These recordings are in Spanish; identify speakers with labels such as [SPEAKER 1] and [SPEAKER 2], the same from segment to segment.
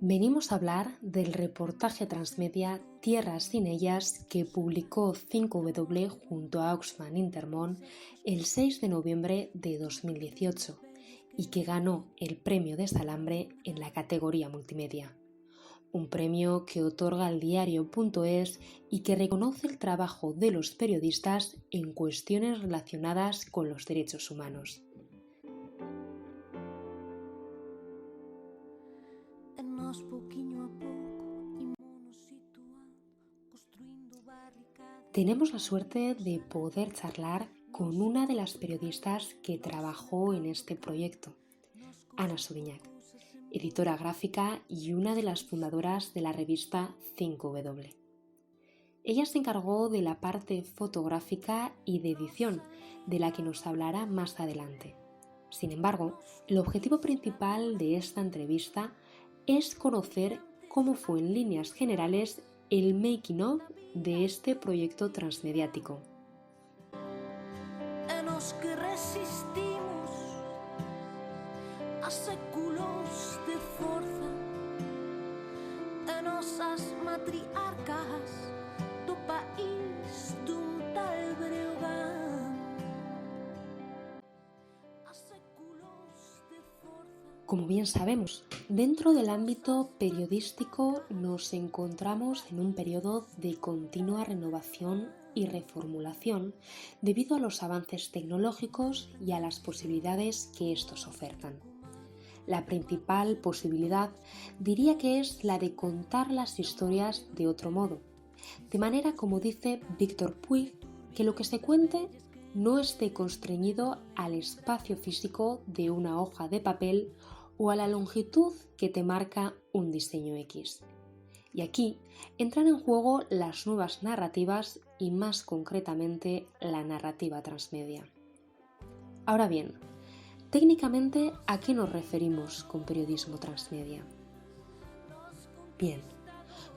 [SPEAKER 1] Venimos a hablar del reportaje transmedia Tierras sin ellas que publicó 5W junto a Oxfam Intermón el 6 de noviembre de 2018 y que ganó el premio de Salambre en la categoría multimedia. Un premio que otorga el diario.es y que reconoce el trabajo de los periodistas en cuestiones relacionadas con los derechos humanos. Tenemos la suerte de poder charlar con una de las periodistas que trabajó en este proyecto, Ana Suriñac, editora gráfica y una de las fundadoras de la revista 5W. Ella se encargó de la parte fotográfica y de edición, de la que nos hablará más adelante. Sin embargo, el objetivo principal de esta entrevista es conocer cómo fue en líneas generales el making of de este proyecto transmediático.
[SPEAKER 2] En los que resistimos a séculos de fuerza, en osas matriarcas do país dun tal Breogán.
[SPEAKER 1] Como bien sabemos, dentro del ámbito periodístico nos encontramos en un periodo de continua renovación y reformulación debido a los avances tecnológicos y a las posibilidades que estos ofertan. La principal posibilidad diría que es la de contar las historias de otro modo, de manera, como dice Víctor Puig, que lo que se cuente no esté constreñido al espacio físico de una hoja de papel o a la longitud que te marca un diseño X. Y aquí entran en juego las nuevas narrativas y más concretamente la narrativa transmedia. Ahora bien, técnicamente, ¿a qué nos referimos con periodismo transmedia? Bien,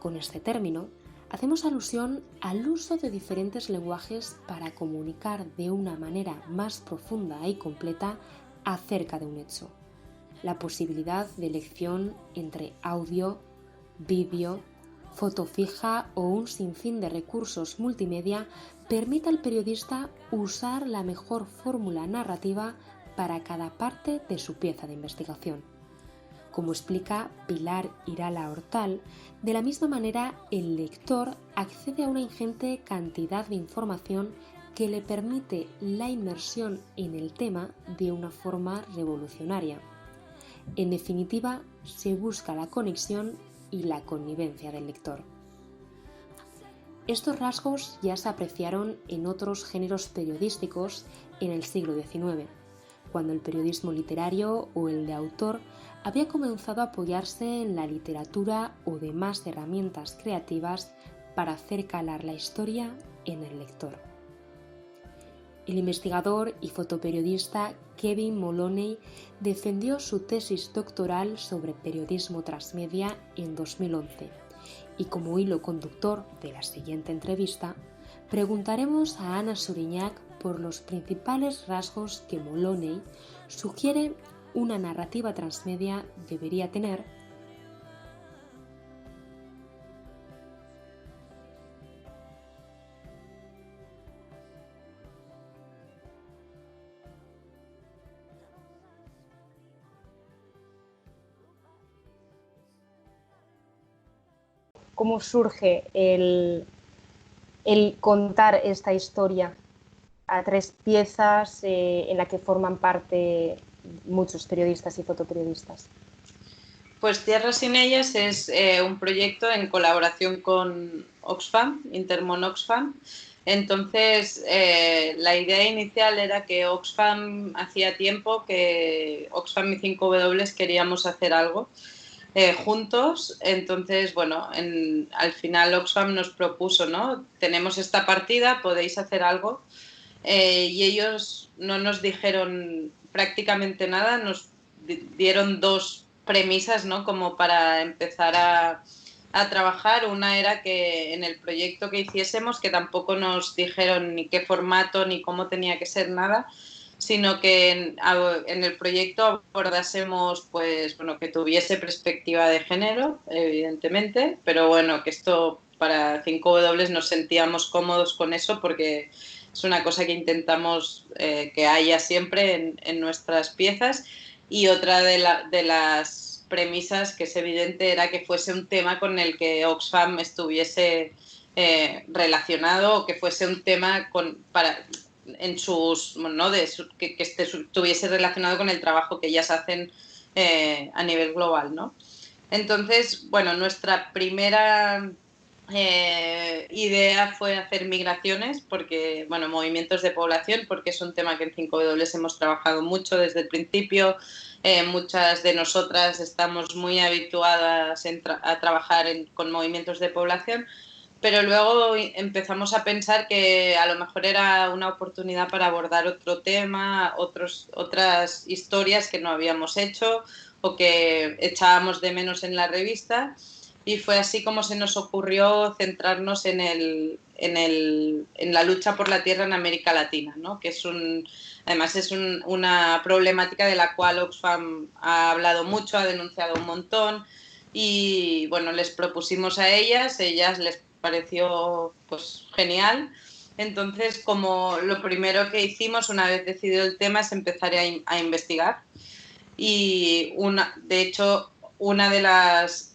[SPEAKER 1] con este término hacemos alusión al uso de diferentes lenguajes para comunicar de una manera más profunda y completa acerca de un hecho. La posibilidad de elección entre audio, vídeo, foto fija o un sinfín de recursos multimedia permite al periodista usar la mejor fórmula narrativa para cada parte de su pieza de investigación. Como explica Pilar Irala Hortal, de la misma manera el lector accede a una ingente cantidad de información que le permite la inmersión en el tema de una forma revolucionaria. En definitiva, se busca la conexión y la connivencia del lector. Estos rasgos ya se apreciaron en otros géneros periodísticos en el siglo XIX, cuando el periodismo literario o el de autor había comenzado a apoyarse en la literatura o demás herramientas creativas para hacer calar la historia en el lector. El investigador y fotoperiodista Kevin Moloney defendió su tesis doctoral sobre periodismo transmedia en 2011 y como hilo conductor de la siguiente entrevista preguntaremos a Ana Suriñac por los principales rasgos que Moloney sugiere una narrativa transmedia debería tener.
[SPEAKER 3] ¿Cómo surge el contar esta historia a tres piezas en la que forman parte muchos periodistas y fotoperiodistas?
[SPEAKER 4] Pues Tierras sin ellas es un proyecto en colaboración con Oxfam, Intermón Oxfam. Entonces, la idea inicial era que Oxfam hacía tiempo que Oxfam y 5W queríamos hacer algo juntos. Entonces, bueno, al final Oxfam nos propuso, ¿no? Tenemos esta partida, podéis hacer algo. Y ellos no nos dijeron prácticamente nada, nos dieron dos premisas, ¿no? Como para empezar a trabajar. Una era que en el proyecto que hiciésemos, que tampoco nos dijeron ni qué formato ni cómo tenía que ser nada, sino que en el proyecto abordásemos, pues, bueno, que tuviese perspectiva de género, evidentemente, pero bueno, que esto para 5W nos sentíamos cómodos con eso porque es una cosa que intentamos que haya siempre en nuestras piezas. Y otra de las premisas, que es evidente, era que fuese un tema con el que Oxfam estuviese relacionado, o que fuese un tema en sus, ¿no? Que estuviese relacionado con el trabajo que ellas hacen a nivel global, ¿no? Entonces, bueno, nuestra primera idea fue hacer migraciones, porque, bueno, movimientos de población, porque es un tema que en 5W hemos trabajado mucho desde el principio. Muchas de nosotras estamos muy habituadas a trabajar con movimientos de población, pero luego empezamos a pensar que a lo mejor era una oportunidad para abordar otro tema, otras historias que no habíamos hecho o que echábamos de menos en la revista, y fue así como se nos ocurrió centrarnos en la lucha por la tierra en América Latina, ¿no? Que además es una problemática de la cual Oxfam ha hablado mucho, ha denunciado un montón, y bueno, les propusimos a ellas les pareció pues genial. Entonces, como lo primero que hicimos una vez decidido el tema es empezar a investigar, y de hecho una de las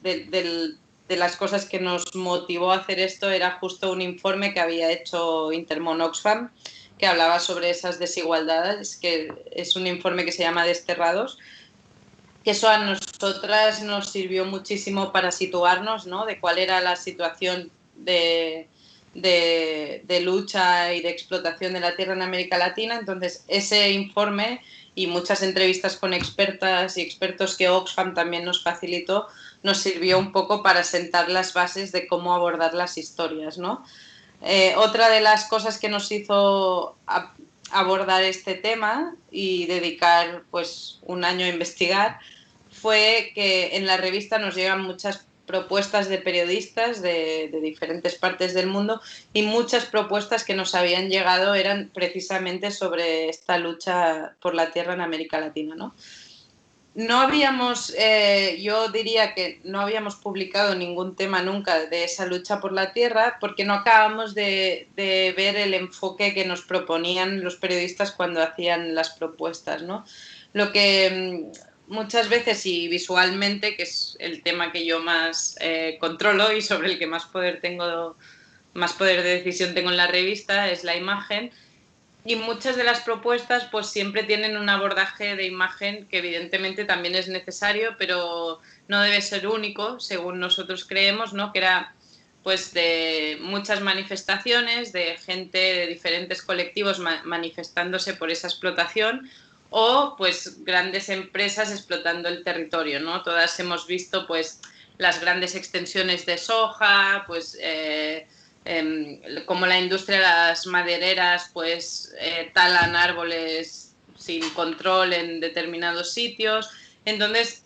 [SPEAKER 4] cosas que nos motivó a hacer esto era justo un informe que había hecho Intermon Oxfam, que hablaba sobre esas desigualdades, que es un informe que se llama Desterrados, que eso a nosotras nos sirvió muchísimo para situarnos, ¿no? De cuál era la situación de lucha y de explotación de la tierra en América Latina. Entonces, ese informe y muchas entrevistas con expertas y expertos que Oxfam también nos facilitó, nos sirvió un poco para sentar las bases de cómo abordar las historias, ¿no? Otra de las cosas que nos hizo abordar este tema y dedicar pues un año a investigar fue que en la revista nos llegan muchas propuestas de periodistas de diferentes partes del mundo, y muchas propuestas que nos habían llegado eran precisamente sobre esta lucha por la tierra en América Latina, ¿no? No habíamos, yo diría que no habíamos publicado ningún tema nunca de esa lucha por la tierra, porque no acabamos de ver el enfoque que nos proponían los periodistas cuando hacían las propuestas, ¿no? Lo que muchas veces, y visualmente, que es el tema que yo más controlo y sobre el que más poder de decisión tengo en la revista, es la imagen. Y muchas de las propuestas pues siempre tienen un abordaje de imagen que evidentemente también es necesario, pero no debe ser único, según nosotros creemos, ¿no? Que era pues de muchas manifestaciones, de gente de diferentes colectivos manifestándose por esa explotación, o pues grandes empresas explotando el territorio, ¿no? Todas hemos visto pues las grandes extensiones de soja, pues como la industria de las madereras pues talan árboles sin control en determinados sitios. Entonces,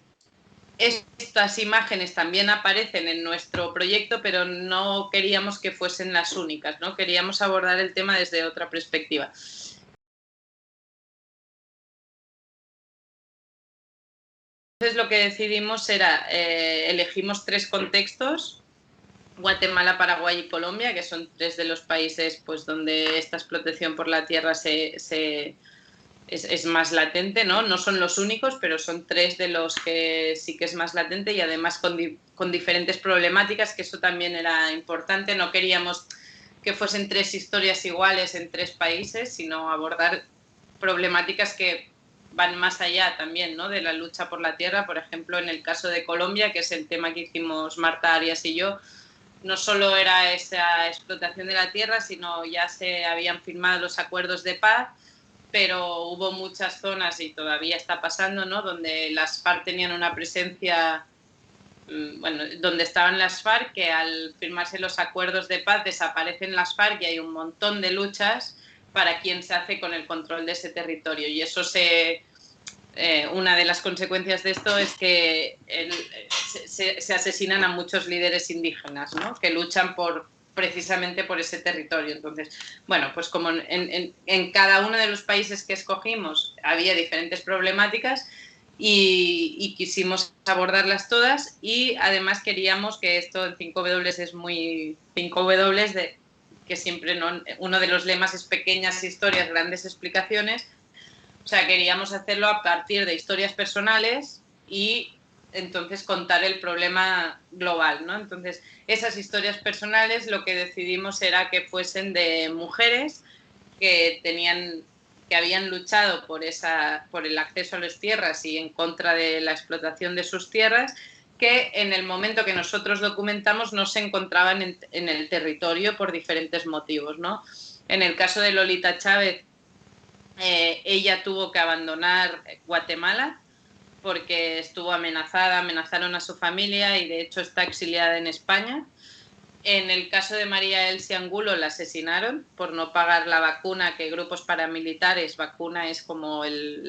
[SPEAKER 4] estas imágenes también aparecen en nuestro proyecto, pero no queríamos que fuesen las únicas, ¿no? Queríamos abordar el tema desde otra perspectiva. Entonces, lo que decidimos era, elegimos 3 contextos: Guatemala, Paraguay y Colombia, que son 3 de los países pues, donde esta explotación por la tierra es más latente, ¿no? No son los únicos, pero son 3 de los que sí que es más latente, y además con diferentes problemáticas, que eso también era importante. No queríamos que fuesen 3 historias iguales en 3 países, sino abordar problemáticas que van más allá también, ¿no? De la lucha por la tierra. Por ejemplo, en el caso de Colombia, que es el tema que hicimos Marta Arias y yo, no solo era esa explotación de la tierra, sino ya se habían firmado los acuerdos de paz, pero hubo muchas zonas, y todavía está pasando, ¿no? Donde las FARC tenían una presencia, bueno, donde estaban las FARC, que al firmarse los acuerdos de paz desaparecen las FARC, y hay un montón de luchas para quién se hace con el control de ese territorio. Y eso una de las consecuencias de esto es que se asesinan a muchos líderes indígenas, ¿no? Que luchan por precisamente por ese territorio. Entonces, bueno, pues como en cada uno de los países que escogimos había diferentes problemáticas y quisimos abordarlas todas, y además queríamos que esto en 5W es muy 5W, que siempre uno de los lemas es pequeñas historias, grandes explicaciones. O sea, queríamos hacerlo a partir de historias personales y entonces contar el problema global, ¿no? Entonces, esas historias personales lo que decidimos era que fuesen de mujeres que habían luchado por el acceso a las tierras y en contra de la explotación de sus tierras, que en el momento que nosotros documentamos no se encontraban en el territorio por diferentes motivos, ¿no? En el caso de Lolita Chávez, ella tuvo que abandonar Guatemala porque estuvo amenazaron a su familia y de hecho está exiliada en España. En el caso de María Elsie Angulo la asesinaron por no pagar la vacuna que grupos paramilitares, vacuna es como el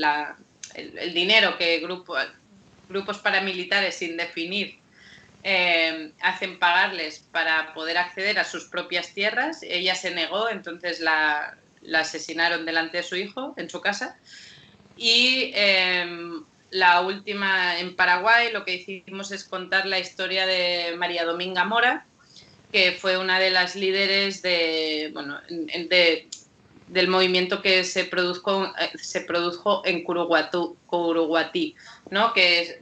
[SPEAKER 4] dinero que grupos paramilitares sin definir hacen pagarles para poder acceder a sus propias tierras. Ella se negó, entonces la asesinaron delante de su hijo en su casa. Y la última, en Paraguay, lo que hicimos es contar la historia de María Dominga Mora, que fue una de las líderes del movimiento que se produjo en Curuguatí, ¿no? Que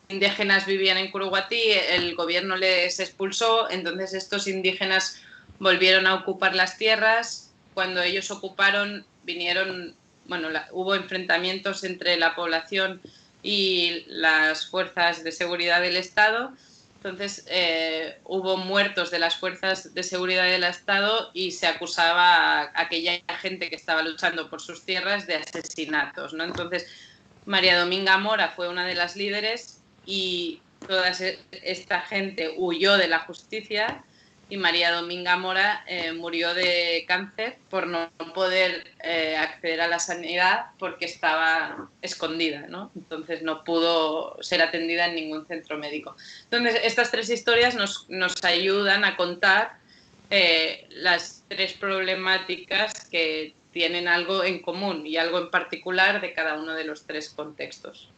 [SPEAKER 4] indígenas vivían en Curuguatí, el gobierno les expulsó, entonces estos indígenas volvieron a ocupar las tierras. Cuando ellos ocuparon, hubo enfrentamientos entre la población y las fuerzas de seguridad del Estado. Entonces hubo muertos de las fuerzas de seguridad del Estado y se acusaba a aquella gente que estaba luchando por sus tierras de asesinatos, ¿no? Entonces María Dominga Mora fue una de las líderes y toda esta gente huyó de la justicia, y María Dominga Mora murió de cáncer por no poder acceder a la sanidad porque estaba escondida, ¿no? Entonces no pudo ser atendida en ningún centro médico. Entonces estas tres historias nos ayudan a contar las tres problemáticas que tienen algo en común y algo en particular de cada uno de los tres contextos.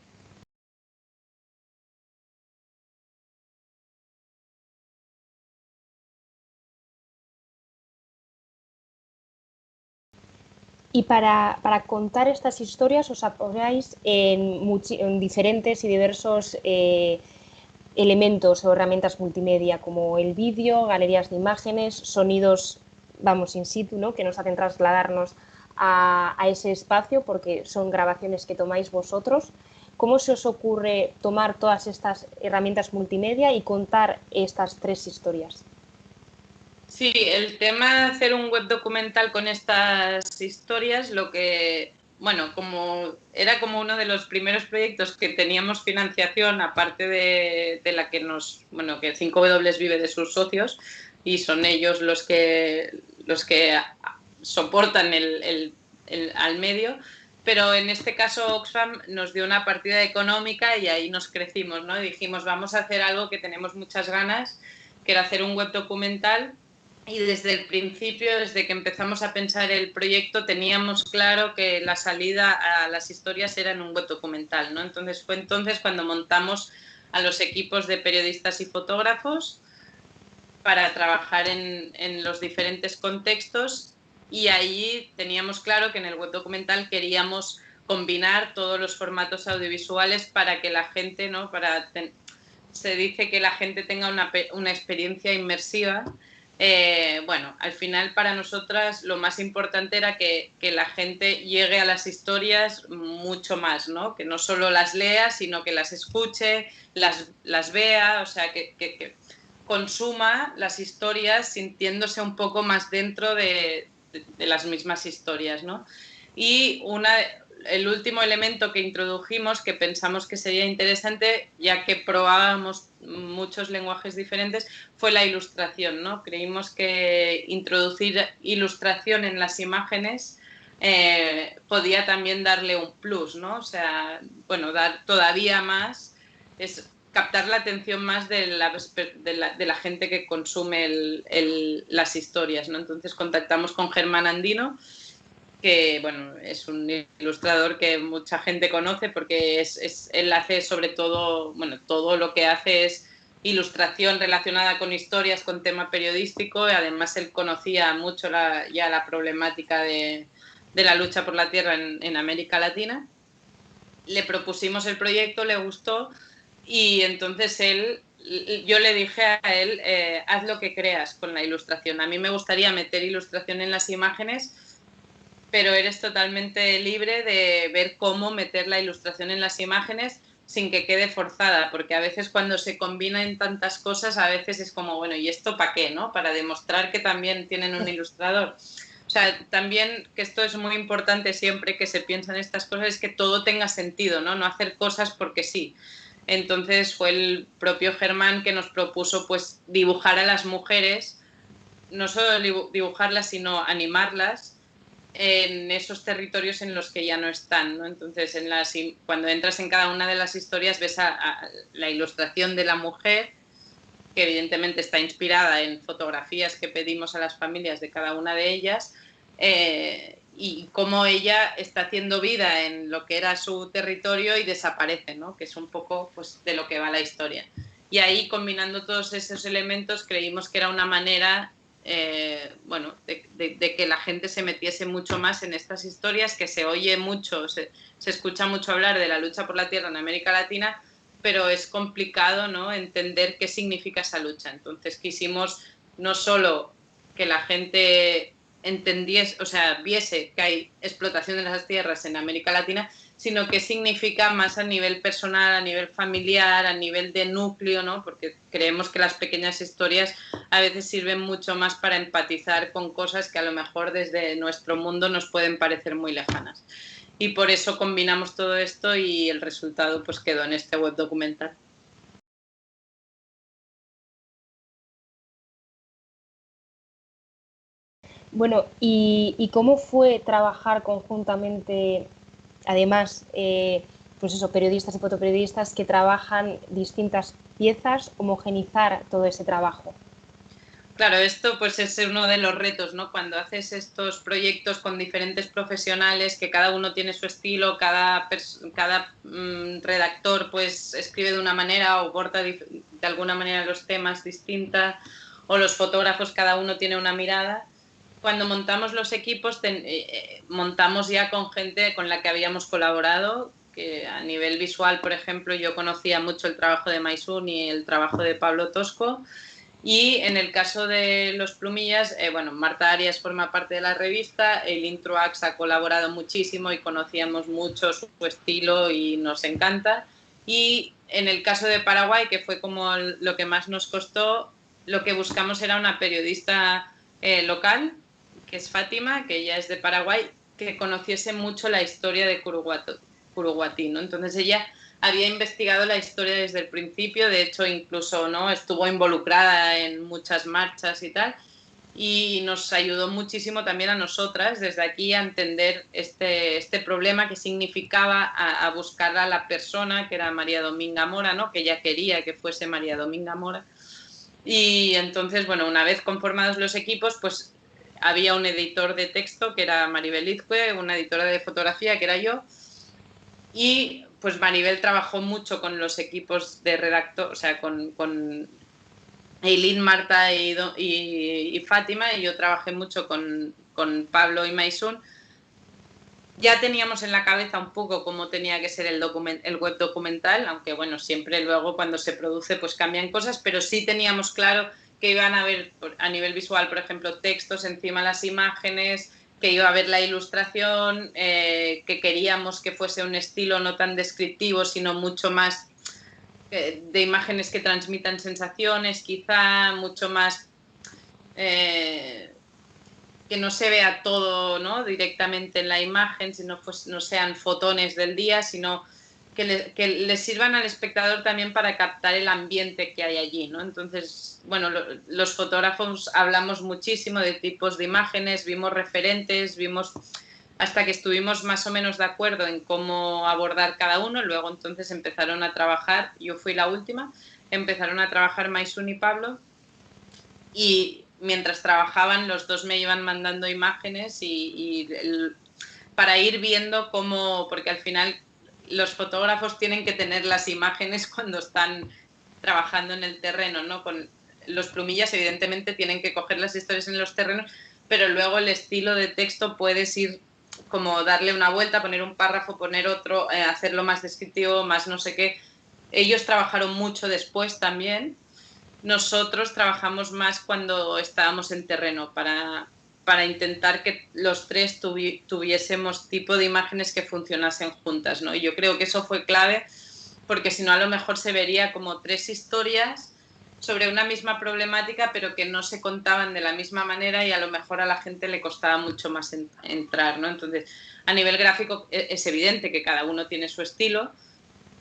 [SPEAKER 3] Y para contar estas historias os apoyáis en diferentes y diversos elementos o herramientas multimedia, como el vídeo, galerías de imágenes, sonidos, in situ, ¿no? Que nos hacen trasladarnos a ese espacio porque son grabaciones que tomáis vosotros. ¿Cómo se os ocurre tomar todas estas herramientas multimedia y contar estas tres historias?
[SPEAKER 4] Sí, el tema de hacer un web documental con estas historias, era como uno de los primeros proyectos que teníamos financiación, aparte de la que que 5W vive de sus socios y son ellos los que soportan al medio, pero en este caso Oxfam nos dio una partida económica y ahí nos crecimos, ¿no? Y dijimos, vamos a hacer algo que tenemos muchas ganas, que era hacer un web documental. Y desde el principio, desde que empezamos a pensar el proyecto, teníamos claro que la salida a las historias era en un web documental, ¿no? Entonces fue cuando montamos a los equipos de periodistas y fotógrafos para trabajar en los diferentes contextos, y ahí teníamos claro que en el web documental queríamos combinar todos los formatos audiovisuales para que la gente, ¿no? Se dice que la gente tenga una experiencia inmersiva. Al final para nosotras lo más importante era que la gente llegue a las historias mucho más, ¿no? Que no solo las lea, sino que las escuche, las vea, o sea, que consuma las historias sintiéndose un poco más dentro de las mismas historias, ¿no? Y el último elemento que introdujimos, que pensamos que sería interesante, ya que probábamos muchos lenguajes diferentes, fue la ilustración, ¿no? Creímos que introducir ilustración en las imágenes podía también darle un plus, ¿no? O sea, dar todavía más. captar la atención más de la gente que consume las historias, ¿no? Entonces contactamos con Germán Andino, que bueno, es un ilustrador que mucha gente conoce porque él hace sobre todo, bueno, todo lo que hace es ilustración relacionada con historias, con tema periodístico, y además él conocía mucho ya la problemática de la lucha por la tierra en América Latina. Le propusimos el proyecto, le gustó, y entonces yo le dije a él, haz lo que creas con la ilustración. A mí me gustaría meter ilustración en las imágenes, pero eres totalmente libre de ver cómo meter la ilustración en las imágenes sin que quede forzada, porque a veces cuando se combinan tantas cosas, a veces es como, bueno, ¿y esto para qué, no? Para demostrar que también tienen un ilustrador. O sea, también, que esto es muy importante siempre que se piensan estas cosas, es que todo tenga sentido, ¿no? No hacer cosas porque sí. Entonces fue el propio Germán que nos propuso pues dibujar a las mujeres, no solo dibujarlas, sino animarlas en esos territorios en los que ya no están, ¿no? Entonces, cuando entras en cada una de las historias ves a la ilustración de la mujer, que evidentemente está inspirada en fotografías que pedimos a las familias de cada una de ellas, y cómo ella está haciendo vida en lo que era su territorio y desaparece, ¿no? Que es un poco pues, de lo que va la historia. Y ahí, combinando todos esos elementos, creímos que era una manera bueno, de que la gente se metiese mucho más en estas historias, que se oye mucho, se escucha mucho hablar de la lucha por la tierra en América Latina, pero es complicado, ¿no?, entender qué significa esa lucha. Entonces quisimos no solo que la gente entendiese, o sea, viese que hay explotación de las tierras en América Latina, sino qué significa más a nivel personal, a nivel familiar, a nivel de núcleo, ¿no? Porque creemos que las pequeñas historias a veces sirven mucho más para empatizar con cosas que a lo mejor desde nuestro mundo nos pueden parecer muy lejanas. Y por eso combinamos todo esto y el resultado pues quedó en este web documental.
[SPEAKER 3] Bueno, ¿y cómo fue trabajar conjuntamente, además, pues eso, periodistas y fotoperiodistas que trabajan distintas piezas, homogenizar todo ese trabajo?
[SPEAKER 4] Claro, esto pues es uno de los retos, ¿no? Cuando haces estos proyectos con diferentes profesionales, que cada uno tiene su estilo, cada redactor pues escribe de una manera o aborda de alguna manera los temas distinta, o los fotógrafos cada uno tiene una mirada. Cuando montamos los equipos, montamos ya con gente con la que habíamos colaborado, que a nivel visual, por ejemplo, yo conocía mucho el trabajo de Maysun y el trabajo de Pablo Tosco. Y en el caso de los Plumillas, bueno, Marta Arias forma parte de la revista, el Introax ha colaborado muchísimo y conocíamos mucho su estilo y nos encanta. Y en el caso de Paraguay, que fue como lo que más nos costó, lo que buscamos era una periodista local, que es Fátima, que ella es de Paraguay, que conociese mucho la historia de Curuguatí, ¿no? Entonces ella había investigado la historia desde el principio, de hecho incluso, ¿no?, estuvo involucrada en muchas marchas y tal, y nos ayudó muchísimo también a nosotras desde aquí a entender este problema que significaba a buscar a la persona que era María Dominga Mora, ¿no?, que ella quería que fuese María Dominga Mora. Y entonces, bueno, una vez conformados los equipos, pues había un editor de texto que era Maribel Izcue, una editora de fotografía que era yo, y pues Maribel trabajó mucho con los equipos de redactor, o sea, con Eileen, Marta y Fátima, y yo trabajé mucho con Pablo y Maysun. Ya teníamos en la cabeza un poco cómo tenía que ser el web documental, aunque bueno, siempre luego cuando se produce pues cambian cosas, pero sí teníamos claro que iban a haber a nivel visual, por ejemplo, textos encima de las imágenes, que iba a haber la ilustración, que queríamos que fuese un estilo no tan descriptivo, sino mucho más de imágenes que transmitan sensaciones, quizá mucho más que no se vea todo, ¿no?, directamente en la imagen, sino pues no sean fotones del día, sino que le sirvan al espectador también para captar el ambiente que hay allí, ¿no? Entonces, bueno, los fotógrafos hablamos muchísimo de tipos de imágenes, vimos referentes, vimos hasta que estuvimos más o menos de acuerdo en cómo abordar cada uno. Luego entonces empezaron a trabajar, yo fui la última, empezaron a trabajar Maisun y Pablo, y mientras trabajaban los dos me iban mandando imágenes para ir viendo cómo, porque al final los fotógrafos tienen que tener las imágenes cuando están trabajando en el terreno, ¿no? Con los plumillas evidentemente tienen que coger las historias en los terrenos, pero luego el estilo de texto puedes ir como darle una vuelta, poner un párrafo, poner otro, hacerlo más descriptivo, más no sé qué. Ellos trabajaron mucho después también. Nosotros trabajamos más cuando estábamos en terreno para intentar que los tres tuviésemos tipo de imágenes que funcionasen juntas, ¿no? Y yo creo que eso fue clave, porque si no a lo mejor se vería como tres historias sobre una misma problemática, pero que no se contaban de la misma manera y a lo mejor a la gente le costaba mucho más entrar, ¿no? Entonces, a nivel gráfico es evidente que cada uno tiene su estilo,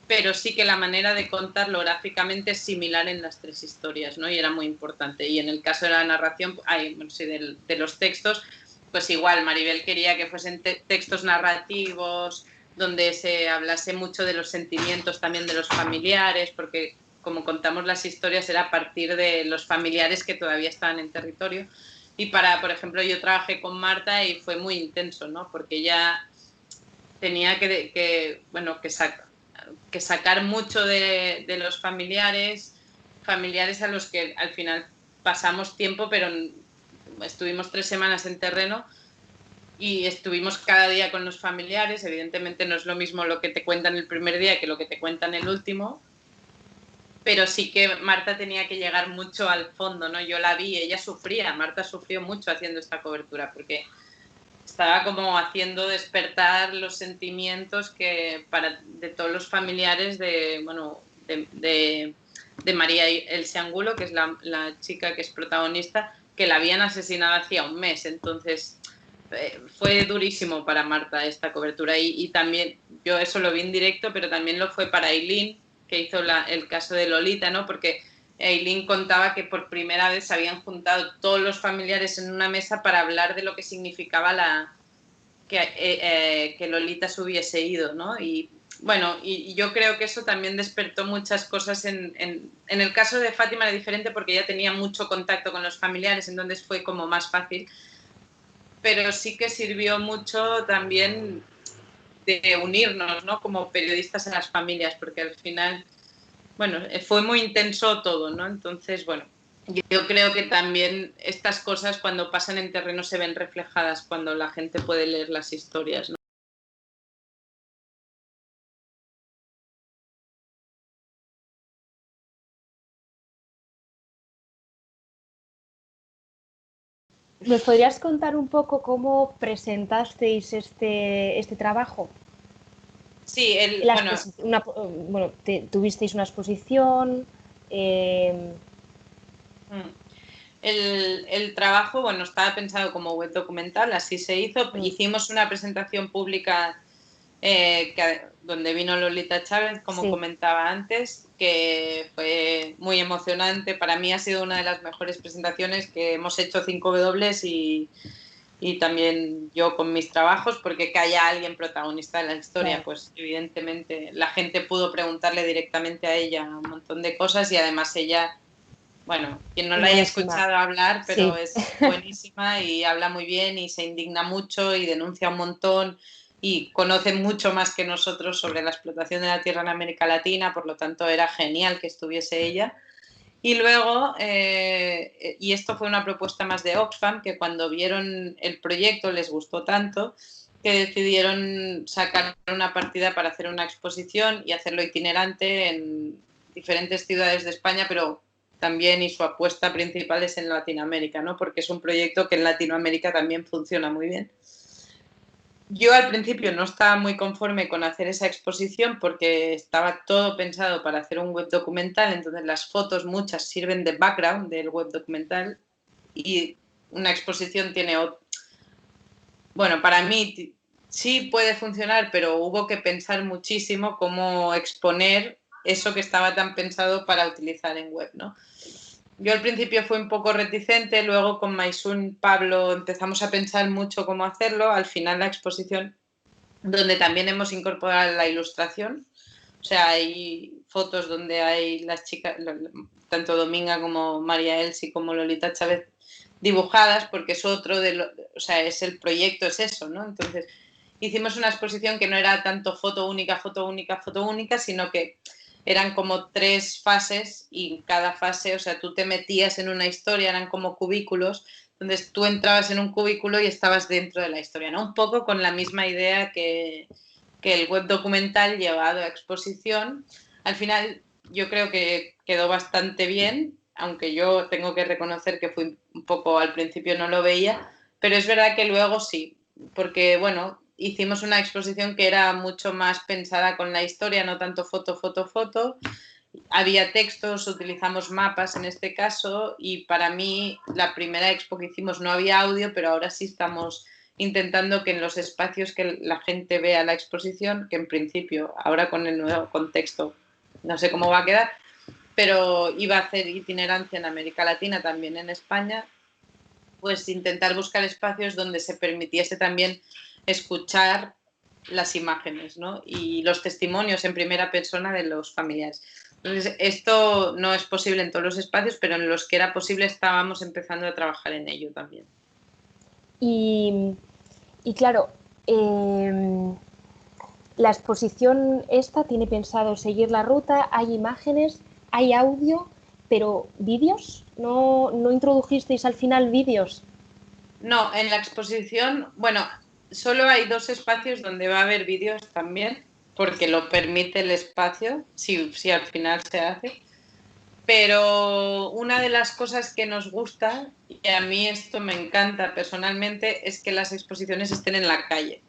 [SPEAKER 4] pero sí que la manera de contarlo gráficamente es similar en las tres historias, ¿no? Y era muy importante. Y en el caso de la narración, bueno, sí, de los textos, pues igual, Maribel quería que fuesen textos narrativos, donde se hablase mucho de los sentimientos también de los familiares, porque como contamos las historias era a partir de los familiares que todavía estaban en territorio. Y por ejemplo, yo trabajé con Marta y fue muy intenso, ¿no? Porque ella tenía que sacar mucho de los familiares a los que al final pasamos tiempo, pero estuvimos 3 semanas en terreno y estuvimos cada día con los familiares. Evidentemente no es lo mismo lo que te cuentan el primer día que lo que te cuentan el último, pero sí que Marta tenía que llegar mucho al fondo, ¿no? Yo la vi, ella sufría, Marta sufrió mucho haciendo esta cobertura, porque estaba como haciendo despertar los sentimientos de todos los familiares de María Elsie Angulo, que es la chica que es protagonista, que la habían asesinado hacía un mes. Entonces fue durísimo para Marta esta cobertura y también yo eso lo vi en directo, pero también lo fue para Eileen, que hizo el caso de Lolita, ¿no? Porque Eileen contaba que por primera vez se habían juntado todos los familiares en una mesa para hablar de lo que significaba que Lolita se hubiese ido, ¿no? Y bueno, y yo creo que eso también despertó muchas cosas. En el caso de Fátima era diferente porque ella tenía mucho contacto con los familiares, entonces fue como más fácil, pero sí que sirvió mucho también de unirnos, ¿no? Como periodistas a las familias, porque al final, bueno, fue muy intenso todo, ¿no? Entonces, bueno, yo creo que también estas cosas cuando pasan en terreno se ven reflejadas cuando la gente puede leer las historias, ¿no?
[SPEAKER 3] ¿Nos podrías contar un poco cómo presentasteis este trabajo?
[SPEAKER 4] Sí,
[SPEAKER 3] tuvisteis una exposición.
[SPEAKER 4] El trabajo, bueno, estaba pensado como web documental, así se hizo. Hicimos una presentación pública donde vino Lolita Chávez, como comentaba antes, que fue muy emocionante. Para mí ha sido una de las mejores presentaciones que hemos hecho 5W y también yo con mis trabajos, porque que haya alguien protagonista de la historia, pues evidentemente la gente pudo preguntarle directamente a ella un montón de cosas y además ella, bueno, quien no la haya escuchado hablar, pero es buenísima y habla muy bien y se indigna mucho y denuncia un montón y conoce mucho más que nosotros sobre la explotación de la tierra en América Latina, por lo tanto era genial que estuviese ella. Y luego, y esto fue una propuesta más de Oxfam, que cuando vieron el proyecto les gustó tanto que decidieron sacar una partida para hacer una exposición y hacerlo itinerante en diferentes ciudades de España, pero también, y su apuesta principal es en Latinoamérica, ¿no? Porque es un proyecto que en Latinoamérica también funciona muy bien. Yo al principio no estaba muy conforme con hacer esa exposición porque estaba todo pensado para hacer un web documental, entonces las fotos muchas sirven de background del web documental y una exposición tiene... Bueno, para mí sí puede funcionar, pero hubo que pensar muchísimo cómo exponer eso que estaba tan pensado para utilizar en web, ¿no? Yo al principio fui un poco reticente, luego con Maisun Pablo empezamos a pensar mucho cómo hacerlo. Al final la exposición, donde también hemos incorporado la ilustración, o sea, hay fotos donde hay las chicas, tanto Dominga como María Elsi como Lolita Chávez dibujadas, porque es otro de lo, o sea, es el proyecto, es eso, ¿no? Entonces hicimos una exposición que no era tanto foto única, foto única, foto única, sino que eran como 3 fases y cada fase, o sea, tú te metías en una historia, eran como cubículos, entonces tú entrabas en un cubículo y estabas dentro de la historia, ¿no? Un poco con la misma idea que el web documental llevado a exposición. Al final yo creo que quedó bastante bien, aunque yo tengo que reconocer que fui un poco al principio no lo veía, pero es verdad que luego sí, porque bueno, hicimos una exposición que era mucho más pensada con la historia, no tanto foto, foto, foto. Había textos, utilizamos mapas en este caso y para mí la primera expo que hicimos no había audio, pero ahora sí estamos intentando que en los espacios que la gente vea la exposición, que en principio ahora con el nuevo contexto no sé cómo va a quedar, pero iba a hacer itinerancia en América Latina, también en España, pues intentar buscar espacios donde se permitiese también escuchar las imágenes, ¿no? Y los testimonios en primera persona de los familiares. Entonces, esto no es posible en todos los espacios, pero en los que era posible estábamos empezando a trabajar en ello también.
[SPEAKER 3] Y claro, la exposición esta tiene pensado seguir la ruta, hay imágenes, hay audio, pero ¿vídeos? ¿No introdujisteis al final vídeos?
[SPEAKER 4] No, en la exposición, bueno, solo hay 2 espacios donde va a haber vídeos también, porque lo permite el espacio, si al final se hace. Pero una de las cosas que nos gusta, y a mí esto me encanta personalmente, es que las exposiciones estén en la calle.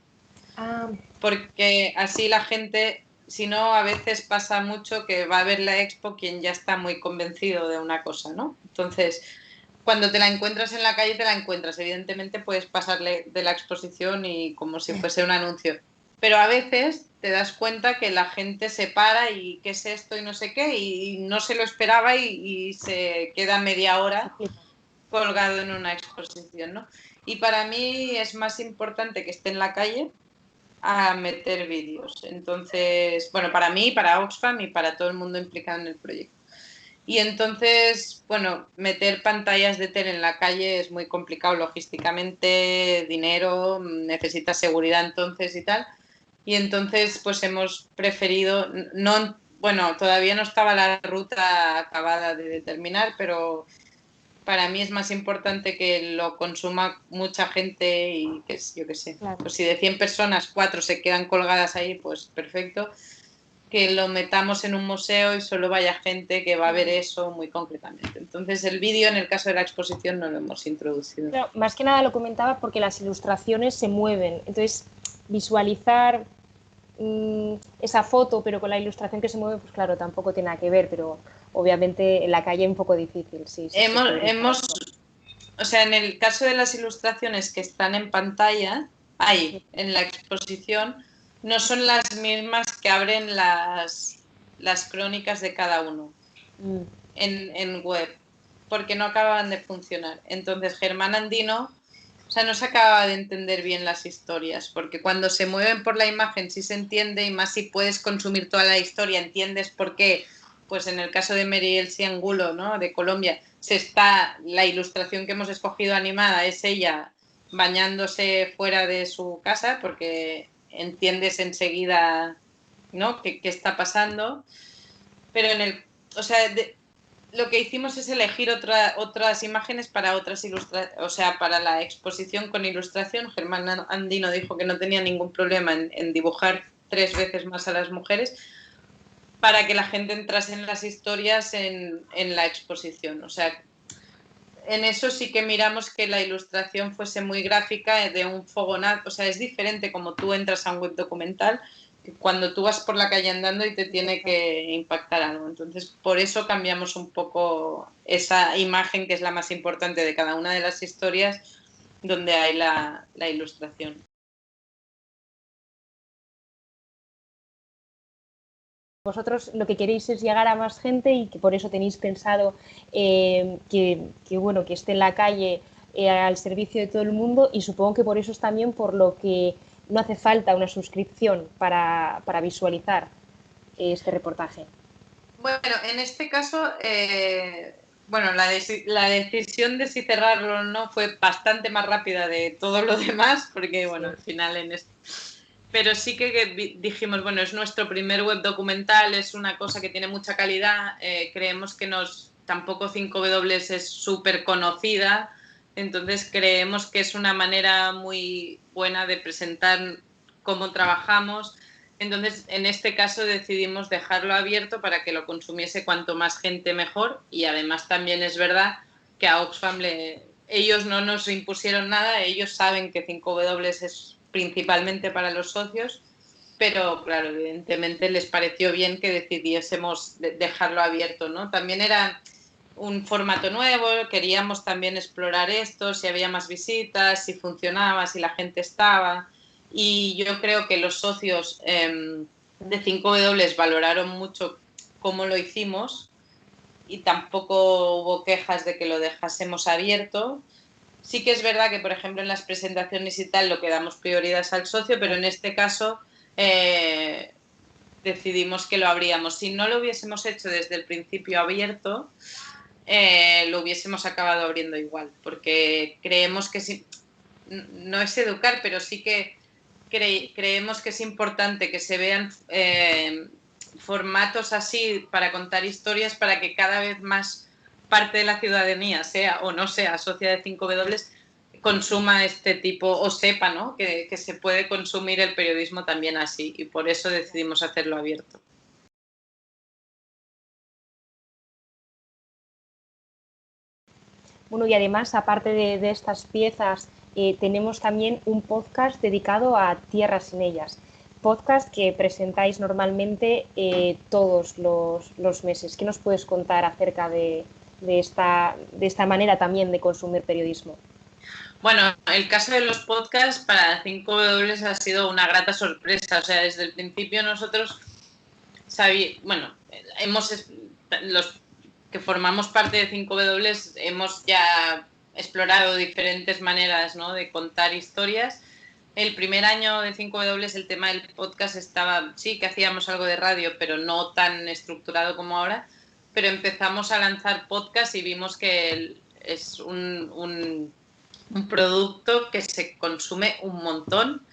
[SPEAKER 3] Ah,
[SPEAKER 4] Porque así la gente, si no, a veces pasa mucho que va a ver la expo quien ya está muy convencido de una cosa, ¿no? Entonces, cuando te la encuentras en la calle, te la encuentras. Evidentemente puedes pasarle de la exposición y como si fuese un anuncio. Pero a veces te das cuenta que la gente se para y qué es esto y no sé qué, y no se lo esperaba y se queda media
[SPEAKER 3] se
[SPEAKER 4] hora
[SPEAKER 3] flipa.
[SPEAKER 4] colgado en una exposición, ¿no? Y para mí es más importante que esté en la calle a meter vídeos. Entonces, bueno, para mí, para Oxfam y para todo el mundo implicado en el proyecto. Y entonces, bueno, meter pantallas de tele en la calle es muy complicado logísticamente, dinero, necesita seguridad entonces y tal. Y entonces, pues hemos preferido, no, bueno, todavía no estaba la ruta acabada de determinar, pero para mí es más importante que lo consuma mucha gente y que yo qué sé,
[SPEAKER 3] Claro.
[SPEAKER 4] pues si de 100 personas 4 se quedan colgadas ahí, pues perfecto, que lo metamos en un museo y solo vaya gente que va a ver eso muy concretamente. Entonces el vídeo en el caso de la exposición no lo hemos introducido.
[SPEAKER 3] Claro, más que nada lo comentaba porque las ilustraciones se mueven, entonces visualizar esa foto, pero con la ilustración que se mueve, pues claro, tampoco tiene nada que ver, pero obviamente en la calle es un poco difícil, sí, sí se podría hacer
[SPEAKER 4] Hemos,
[SPEAKER 3] eso.
[SPEAKER 4] o sea, en el caso de las ilustraciones que están en pantalla,
[SPEAKER 3] Sí.
[SPEAKER 4] ahí, en la exposición, no son las mismas que abren las crónicas de cada uno
[SPEAKER 3] Mm,
[SPEAKER 4] en web, porque no acababan de funcionar. Entonces, Germán Andino, o sea, no se acababa de entender bien las historias, porque cuando se mueven por la imagen sí se entiende, y más si puedes consumir toda la historia, entiendes por qué. Pues en el caso de Meriel Angulo, ¿no? De Colombia, la ilustración que hemos escogido animada es ella bañándose fuera de su casa, porque entiendes enseguida, ¿no? qué está pasando. Pero o sea, lo que hicimos es elegir otras imágenes para otras ilustraciones, o sea, para la exposición con ilustración. Germán Andino dijo que no tenía ningún problema en dibujar 3 veces más a las mujeres para que la gente entrase en las historias en la exposición. O sea, en eso sí que miramos que la ilustración fuese muy gráfica, de un fogonazo, o sea, es diferente como tú entras a un web documental que cuando tú vas por la calle andando y te tiene que impactar algo. Entonces, por eso cambiamos un poco esa imagen que es la más importante de cada una de las historias donde hay la ilustración.
[SPEAKER 3] vosotros lo que queréis es llegar a más gente y que por eso tenéis pensado que esté en la calle al servicio de todo el mundo, y supongo que por eso es también por lo que no hace falta una suscripción para visualizar este reportaje.
[SPEAKER 4] Bueno, en este caso, la decisión de si cerrarlo o no fue bastante más rápida de todo lo demás, porque bueno, al final pero sí que dijimos, bueno, es nuestro primer web documental, es una cosa que tiene mucha calidad, creemos que tampoco 5W es súper conocida, entonces creemos que es una manera muy buena de presentar cómo trabajamos. Entonces, en este caso decidimos dejarlo abierto para que lo consumiese cuanto más gente mejor, y además también es verdad que a Oxfam ellos no nos impusieron nada, ellos saben que 5W es principalmente para los socios, pero claro, evidentemente les pareció bien que decidiésemos dejarlo abierto, ¿no? También era un formato nuevo, queríamos también explorar esto, si había más visitas, si funcionaba, si la gente estaba. Y yo creo que los socios de 5W valoraron mucho cómo lo hicimos y tampoco hubo quejas de que lo dejásemos abierto. Sí que es verdad que, por ejemplo, en las presentaciones y tal lo que damos prioridad es al socio, pero en este caso decidimos que lo abríamos. Si no lo hubiésemos hecho desde el principio abierto, lo hubiésemos acabado abriendo igual, porque creemos que sí, no es educar, pero sí que creemos que es importante que se vean formatos así para contar historias, para que cada vez más parte de la ciudadanía, sea o no sea socia de 5W, consuma este tipo o sepa, ¿no?, que se puede consumir el periodismo también así, y por eso decidimos hacerlo abierto.
[SPEAKER 3] Bueno, y además, aparte de estas piezas, tenemos también un podcast dedicado a Tierra sin ellas. Podcast que presentáis normalmente todos los meses. ¿Qué nos puedes contar acerca de esta manera también de consumir periodismo?
[SPEAKER 4] Bueno, el caso de los podcasts para 5W ha sido una grata sorpresa. O sea, desde el principio nosotros los que formamos parte de 5W hemos ya explorado diferentes maneras, ¿no?, de contar historias. El primer año de 5W el tema del podcast estaba, sí que hacíamos algo de radio, pero no tan estructurado como ahora, pero empezamos a lanzar podcast y vimos que es un producto que se consume un montón,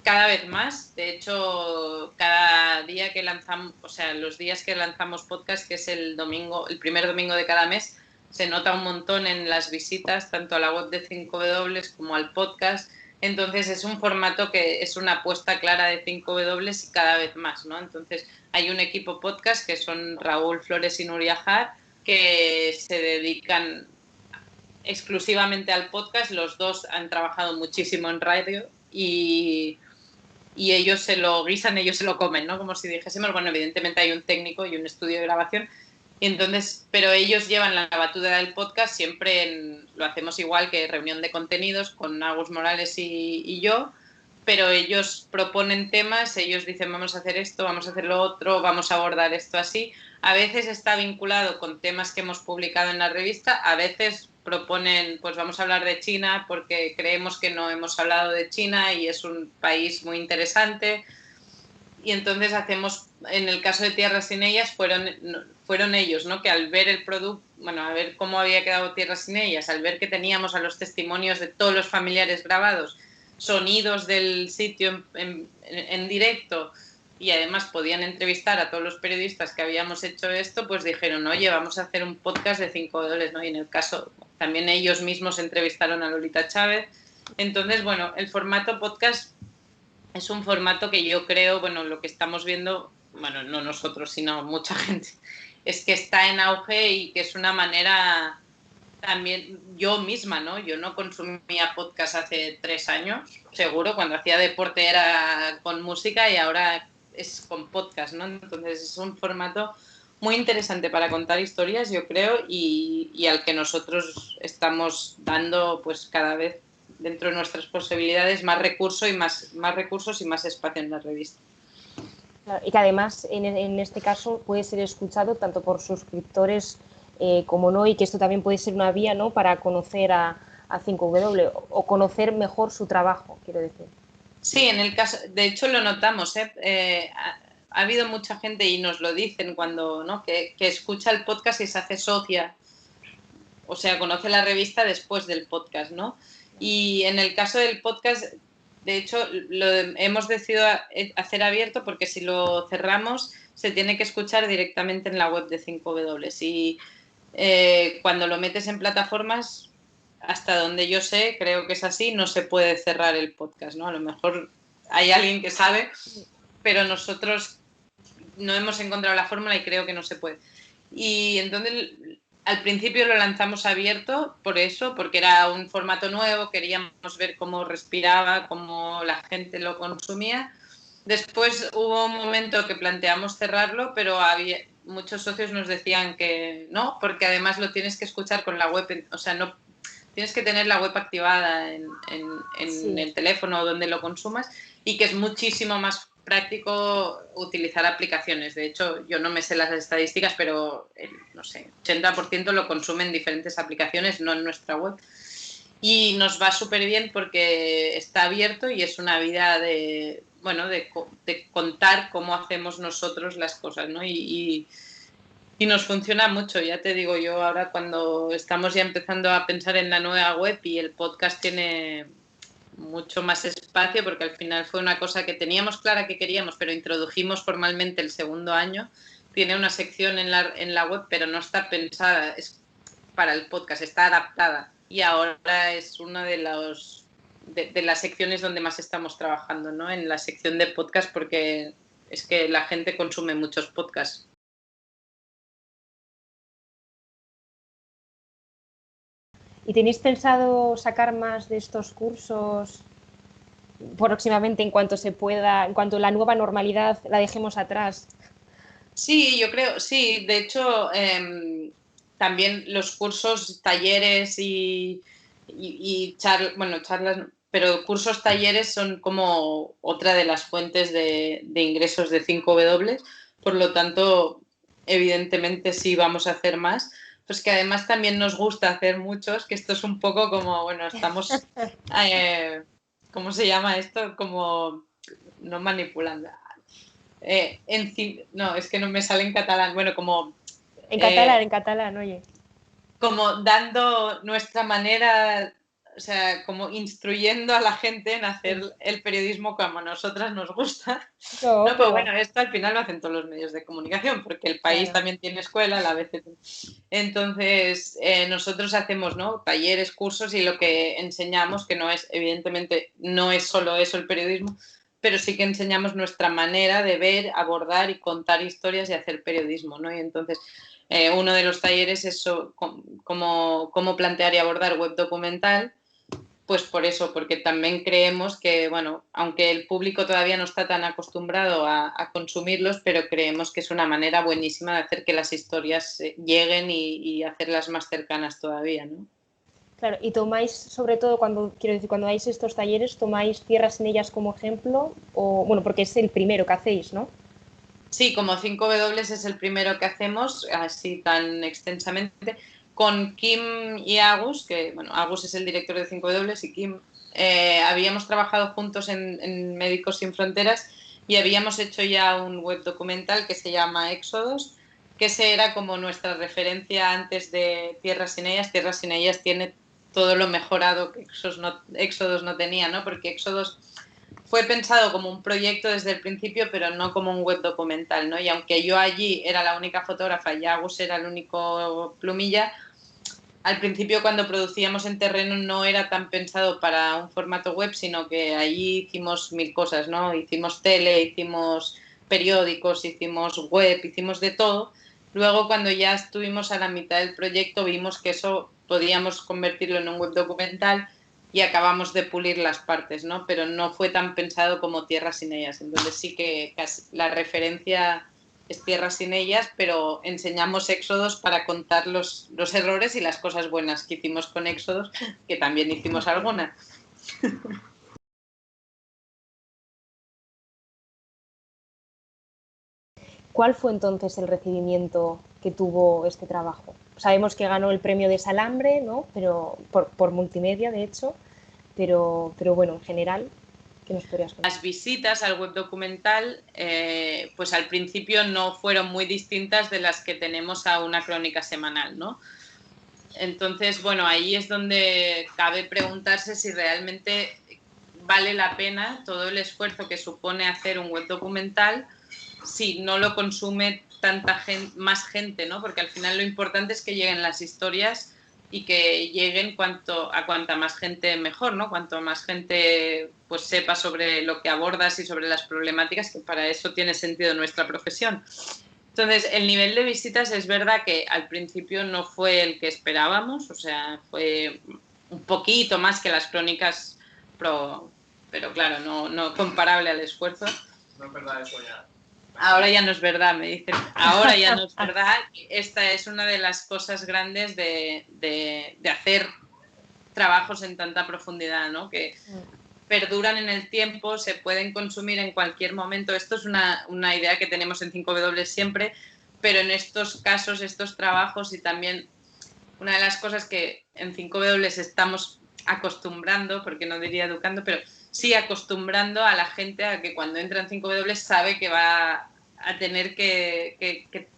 [SPEAKER 4] cada vez más. De hecho, cada día que lanzamos, o sea, los días que lanzamos podcast, que es el primer domingo de cada mes, se nota un montón en las visitas, tanto a la web de 5W como al podcast. Entonces es un formato que es una apuesta clara de 5W y cada vez más, ¿no? Entonces hay un equipo podcast que son Raúl Flores y Nuria Jar, que se dedican exclusivamente al podcast. Los dos han trabajado muchísimo en radio y ellos se lo guisan, ellos se lo comen, ¿no? Como si dijésemos, bueno, evidentemente hay un técnico y un estudio de grabación, y entonces, pero ellos llevan la batuta del podcast, siempre lo hacemos igual que reunión de contenidos con Agus Morales y yo, pero ellos proponen temas, ellos dicen vamos a hacer esto, vamos a hacer lo otro, vamos a abordar esto así. A veces está vinculado con temas que hemos publicado en la revista, a veces proponen, pues vamos a hablar de China porque creemos que no hemos hablado de China y es un país muy interesante. Y entonces en el caso de Tierra sin ellas, fueron ellos, ¿no?, que al ver el producto, bueno, a ver cómo había quedado Tierra sin ellas, al ver que teníamos a los testimonios de todos los familiares grabados, sonidos del sitio en directo, y además podían entrevistar a todos los periodistas que habíamos hecho esto, pues dijeron, oye, vamos a hacer un podcast de 5W, ¿no? Y en el caso, también ellos mismos entrevistaron a Lolita Chávez. Entonces, bueno, el formato podcast es un formato que yo creo, bueno, lo que estamos viendo, bueno, no nosotros, sino mucha gente, es que está en auge y que es una manera también, yo misma, ¿no? Yo no consumía podcast hace 3 años, seguro, cuando hacía deporte era con música y ahora es con podcast, ¿no? Entonces es un formato muy interesante para contar historias, yo creo, y al que nosotros estamos dando, pues cada vez dentro de nuestras posibilidades más recursos y más espacio en la revista.
[SPEAKER 3] Claro, y que además en este caso puede ser escuchado tanto por suscriptores como no, y que esto también puede ser una vía, ¿no?, para conocer a 5W o conocer mejor su trabajo, quiero decir.
[SPEAKER 4] Sí, en el caso, de hecho lo notamos, ¿eh? Ha habido mucha gente y nos lo dicen cuando, ¿no?, que escucha el podcast y se hace socia, o sea, conoce la revista después del podcast, ¿no? Y en el caso del podcast, de hecho, lo hemos decidido hacer abierto porque si lo cerramos se tiene que escuchar directamente en la web de 5W. Y cuando lo metes en plataformas, hasta donde yo sé, creo que es así, no se puede cerrar el podcast, ¿no? A lo mejor hay alguien que sabe, pero nosotros no hemos encontrado la fórmula y creo que no se puede. Y entonces al principio lo lanzamos abierto por eso, porque era un formato nuevo, queríamos ver cómo respiraba, cómo la gente lo consumía. Después hubo un momento que planteamos cerrarlo, pero muchos socios nos decían que no, porque además lo tienes que escuchar con la web, o sea, no tienes que tener la web activada en
[SPEAKER 3] Sí.
[SPEAKER 4] el teléfono o donde lo consumas, y que es muchísimo más práctico utilizar aplicaciones. De hecho, yo no me sé las estadísticas, pero no sé, 80% lo consumen en diferentes aplicaciones, no en nuestra web. Y nos va súper bien porque está abierto y es una vida de, bueno, de contar cómo hacemos nosotros las cosas, ¿no? Y nos funciona mucho, ya te digo yo, ahora cuando estamos ya empezando a pensar en la nueva web y el podcast tiene mucho más espacio, porque al final fue una cosa que teníamos clara que queríamos, pero introdujimos formalmente el segundo año. Tiene una sección en la web, pero no está pensada es para el podcast, está adaptada. Y ahora es una de las secciones donde más estamos trabajando, ¿no? En la sección de podcast, porque es que la gente consume muchos podcasts.
[SPEAKER 3] ¿Y tenéis pensado sacar más de estos cursos próximamente en cuanto se pueda, en cuanto la nueva normalidad la dejemos atrás?
[SPEAKER 4] Sí, yo creo, sí. De hecho, también los cursos, talleres y charlas, pero cursos, talleres son como otra de las fuentes de ingresos de 5W. Por lo tanto, evidentemente sí vamos a hacer más. Pues que además también nos gusta hacer muchos, que esto es un poco como, bueno, estamos, ¿cómo se llama esto? Como no manipulando. No, es que no me sale en catalán. Bueno,
[SPEAKER 3] En catalán, oye.
[SPEAKER 4] como dando nuestra manera, o sea, como instruyendo a la gente en hacer el periodismo como a nosotras nos gusta.
[SPEAKER 3] No,
[SPEAKER 4] No, pero
[SPEAKER 3] pero
[SPEAKER 4] bueno, esto al final lo hacen todos los medios de comunicación, porque el país
[SPEAKER 3] claro.
[SPEAKER 4] también tiene escuela, la ABC. Entonces, nosotros hacemos, ¿no?, talleres, cursos, y lo que enseñamos, que no es, evidentemente, no es solo eso el periodismo, pero sí que enseñamos nuestra manera de ver, abordar y contar historias y hacer periodismo, ¿no? Y entonces, uno de los talleres es cómo plantear y abordar web documental. Pues por eso, porque también creemos que, bueno, aunque el público todavía no está tan acostumbrado a consumirlos, pero creemos que es una manera buenísima de hacer que las historias lleguen y hacerlas más cercanas todavía, ¿no?
[SPEAKER 3] Claro, y tomáis, sobre todo cuando, quiero decir, cuando hagáis estos talleres, tomáis Tierra sin ellas como ejemplo, o bueno, porque es el primero que hacéis, ¿no?
[SPEAKER 4] Sí, como 5W es el primero que hacemos así tan extensamente, con Kim y Agus, que bueno, Agus es el director de 5W y Kim, habíamos trabajado juntos en Médicos Sin Fronteras y habíamos hecho ya un web documental que se llama Éxodos, que ese era como nuestra referencia antes de Tierra sin ellas. Tierra sin ellas tiene todo lo mejorado que Éxodos no tenía, ¿no? Porque Éxodos fue pensado como un proyecto desde el principio, pero no como un web documental, ¿no? Y aunque yo allí era la única fotógrafa y Agus era el único plumilla, al principio cuando producíamos en terreno no era tan pensado para un formato web, sino que allí hicimos mil cosas, ¿no? Hicimos tele, hicimos periódicos, hicimos web, hicimos de todo. Luego, cuando ya estuvimos a la mitad del proyecto, vimos que eso podíamos convertirlo en un web documental y acabamos de pulir las partes, ¿no? Pero no fue tan pensado como Tierra sin ellas. Entonces sí que casi la referencia es Tierra sin ellas, pero enseñamos Éxodos para contar los errores y las cosas buenas que hicimos con Éxodos, que también hicimos algunas.
[SPEAKER 3] ¿Cuál fue entonces el recibimiento que tuvo este trabajo? Sabemos que ganó el premio de Salambre, ¿no? Pero por multimedia, de hecho, pero bueno, en general, ¿qué nos podrías contar?
[SPEAKER 4] Las visitas al web documental, pues al principio no fueron muy distintas de las que tenemos a una crónica semanal, ¿no? Entonces, bueno, ahí es donde cabe preguntarse si realmente vale la pena todo el esfuerzo que supone hacer un web documental si no lo consume tanta gente, más gente, ¿no? Porque al final lo importante es que lleguen las historias y que lleguen a cuanta más gente mejor, ¿no? Cuanto más gente pues sepa sobre lo que abordas y sobre las problemáticas, que para eso tiene sentido nuestra profesión. Entonces, el nivel de visitas es verdad que al principio no fue el que esperábamos, o sea, fue un poquito más que las crónicas pro, pero claro, no comparable al esfuerzo.
[SPEAKER 5] No es verdad eso ya.
[SPEAKER 4] Ahora ya no es verdad, me dicen. Ahora ya no es verdad. Esta es una de las cosas grandes de hacer trabajos en tanta profundidad, ¿no? Que perduran en el tiempo, se pueden consumir en cualquier momento. Esto es una idea que tenemos en 5W siempre, pero en estos casos, estos trabajos, y también una de las cosas que en 5W estamos acostumbrando, porque no diría educando, pero sí acostumbrando a la gente a que cuando entra en 5W sabe que va a tener que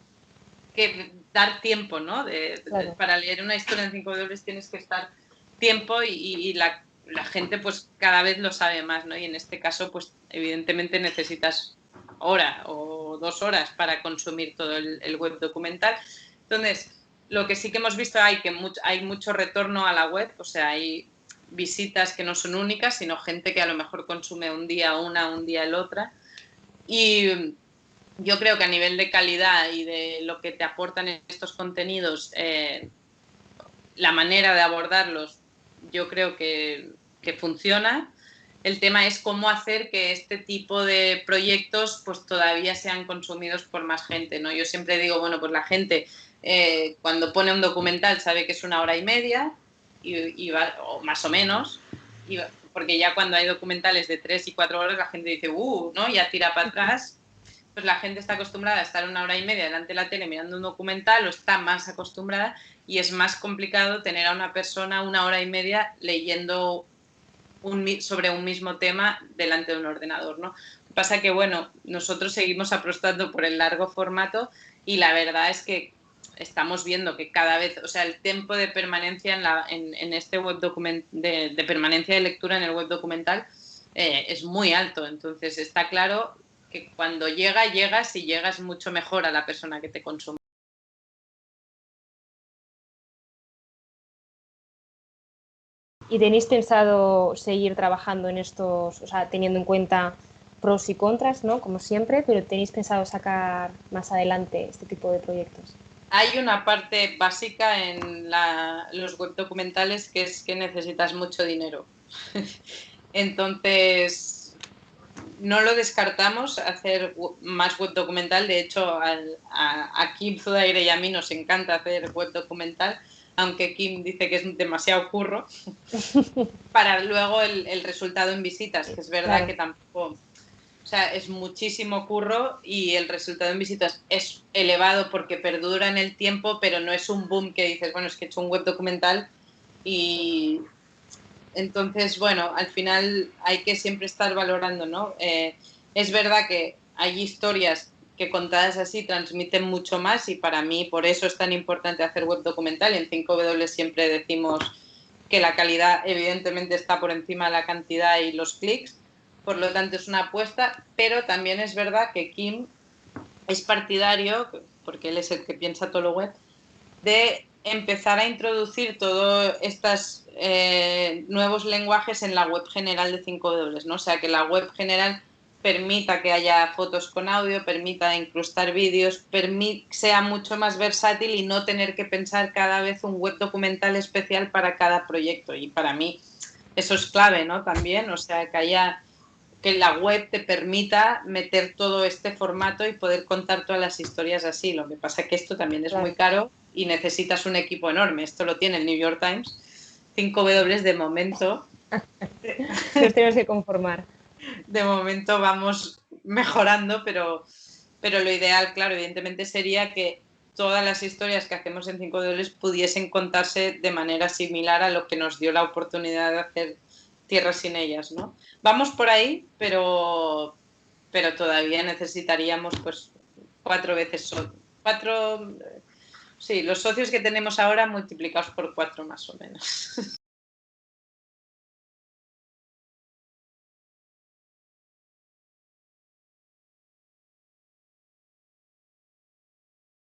[SPEAKER 4] dar tiempo, ¿no?
[SPEAKER 3] Claro.
[SPEAKER 4] Para leer una historia en 5W tienes que estar tiempo y la gente pues cada vez lo sabe más, ¿no? Y en este caso pues evidentemente necesitas hora o 2 horas para consumir todo el web documental. Entonces, lo que sí que hemos visto hay mucho retorno a la web, o sea, hay visitas que no son únicas, sino gente que a lo mejor consume un día una, un día el otra. Y yo creo que a nivel de calidad y de lo que te aportan estos contenidos, la manera de abordarlos, yo creo que funciona. El tema es cómo hacer que este tipo de proyectos pues todavía sean consumidos por más gente, ¿no? Yo siempre digo, bueno, pues la gente cuando pone un documental sabe que es 1 hora y media y va, o más o menos, porque ya cuando hay documentales de 3 y 4 horas la gente dice, ¿no? Ya tira para atrás. Pues la gente está acostumbrada a estar 1 hora y media delante de la tele mirando un documental, o está más acostumbrada, y es más complicado tener a una persona 1 hora y media leyendo sobre un mismo tema delante de un ordenador, ¿no? Lo que pasa que, bueno, nosotros seguimos apostando por el largo formato y la verdad es que estamos viendo que cada vez, o sea, el tiempo de permanencia en este web de permanencia de lectura en el web documental es muy alto. Entonces está claro que cuando llegas y llegas mucho mejor a la persona que te consume.
[SPEAKER 3] ¿Y tenéis pensado seguir trabajando en estos, o sea, teniendo en cuenta pros y contras, ¿no? Como siempre, pero tenéis pensado sacar más adelante este tipo de proyectos?
[SPEAKER 4] Hay una parte básica en los web documentales que es que necesitas mucho dinero. Entonces, no lo descartamos hacer más web documental. De hecho, a Kim Zudaire y a mí nos encanta hacer web documental, aunque Kim dice que es demasiado curro, para luego el resultado en visitas, que es verdad claro que tampoco... O sea, es muchísimo curro y el resultado en visitas es elevado porque perdura en el tiempo, pero no es un boom que dices, bueno, es que he hecho un web documental y... Entonces, bueno, al final hay que siempre estar valorando, ¿no? Es verdad que hay historias que contadas así transmiten mucho más y para mí por eso es tan importante hacer web documental. En 5W siempre decimos que la calidad evidentemente está por encima de la cantidad y los clics, por lo tanto es una apuesta, pero también es verdad que Kim es partidario, porque él es el que piensa todo lo web, de empezar a introducir todos estos nuevos lenguajes en la web general de 5W, ¿no? O sea, que la web general permita que haya fotos con audio, permita incrustar vídeos, sea mucho más versátil y no tener que pensar cada vez un web documental especial para cada proyecto. Y para mí eso es clave, ¿no? También, o sea, que la web te permita meter todo este formato y poder contar todas las historias así. Lo que pasa es que esto también es muy caro y necesitas un equipo enorme. Esto lo tiene el New York Times. 5W de momento.
[SPEAKER 3] Nos tenemos que conformar.
[SPEAKER 4] De momento vamos mejorando, pero pero lo ideal, claro, evidentemente sería que todas las historias que hacemos en 5W pudiesen contarse de manera similar a lo que nos dio la oportunidad de hacer Tierra sin ellas, ¿no? Vamos por ahí, pero todavía necesitaríamos pues 4 veces, sí, los socios que tenemos ahora multiplicados por 4 más o menos.